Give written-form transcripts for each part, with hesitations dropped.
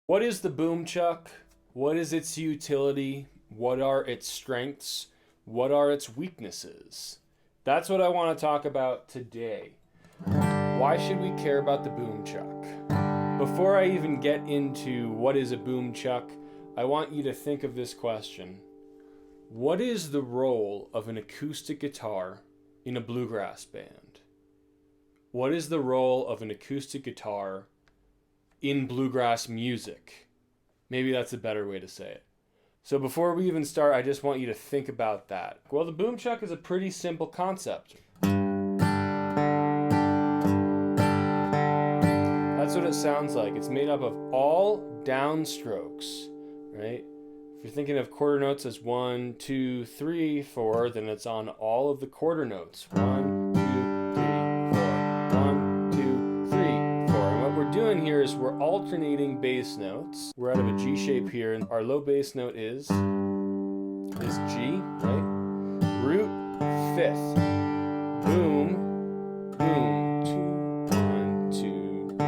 What is the boom chuck? What is its utility? What are its strengths? What are its weaknesses? That's what I want to talk about today. Why should we care about the boom chuck? Before I even get into what is a boom chuck, I want you to think of this question. What is the role of an acoustic guitar in a bluegrass band? What is the role of an acoustic guitar in bluegrass music? Maybe that's a better way to say it. So before we even start, I just want you to think about that. Well, the boom chuck is a pretty simple concept. That's what it sounds like. It's made up of all downstrokes, right? If you're thinking of quarter notes as 1, 2, 3, 4, then it's on all of the quarter notes. 1, 2, 3, 4. 1, 2, 3, 4. And what we're doing here is we're alternating bass notes. We're out of a G shape here, and our low bass note is G, right? Root, fifth. Boom, boom. 2, 1, 2, 3,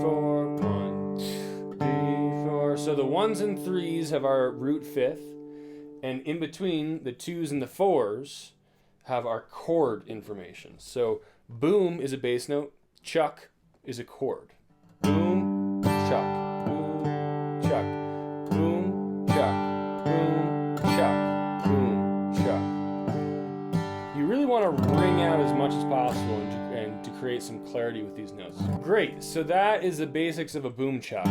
4. 1, 2, 3, 4. So the 1s and 3s have our root fifth, and in between the 2s and the 4s have our chord information. So boom is a bass note, chuck is a chord. Boom, chuck, boom, chuck, boom, chuck, boom, chuck, boom, chuck. You really want to ring out as much as possible and to create some clarity with these notes. Great, so that is the basics of a boom chuck.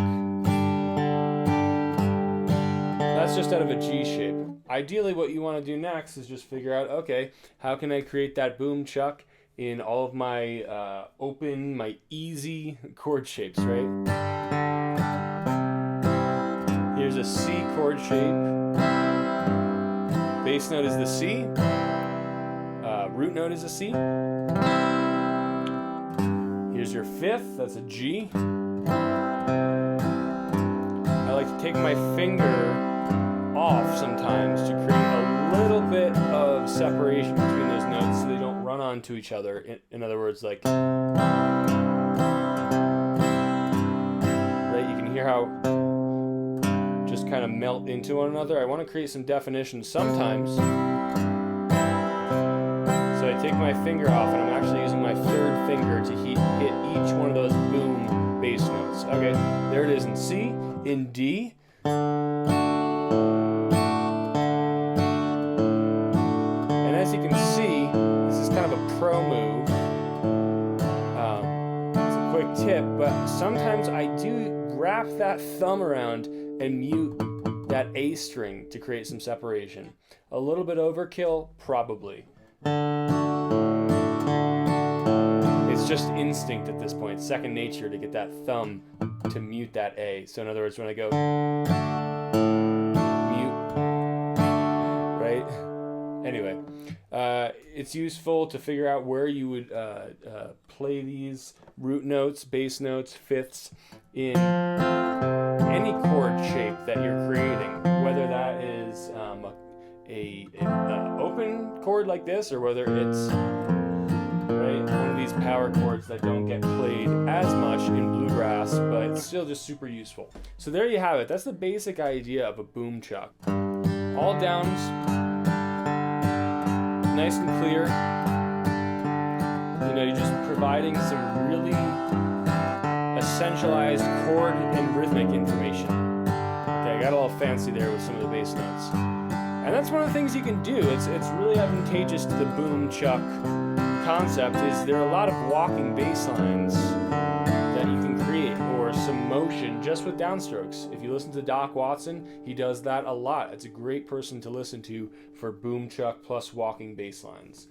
That's just out of a G shape. Ideally, what you want to do next is just figure out, okay, how can I create that boom chuck in all of my open, my easy chord shapes, right? Here's a C chord shape. Bass note is the C. Root note is a C. Here's your fifth, that's a G. I like to take my finger off sometimes to create a little bit of separation between those notes so they don't run onto each other. In other words, like, right, you can hear how just kind of melt into one another. I want to create some definition sometimes. So I take my finger off and I'm actually using my third finger to hit each one of those boom bass notes. Okay, there it is in C, in D. As you can see, this is kind of a pro move. It's a quick tip, but sometimes I do wrap that thumb around and mute that A string to create some separation. A little bit overkill, probably. It's just instinct at this point, second nature to get that thumb to mute that A. So in other words, when I go mute, right? Anyway, it's useful to figure out where you would play these root notes, bass notes, fifths in any chord shape that you're creating, whether that is a open chord like this, or whether it's one of these power chords that don't get played as much in bluegrass, but it's still just super useful. So there you have it. That's the basic idea of a boom chuck. All downs, nice and clear. You know, you're just providing some really essentialized chord and rhythmic information. Okay, I got a little fancy there with some of the bass notes. And that's one of the things you can do. It's really advantageous to the boom chuck concept is there are a lot of walking bass lines that you can create, or some motion just with downstrokes. If you listen to Doc Watson, he does that a lot. It's a great person to listen to for boom chuck plus walking bass lines.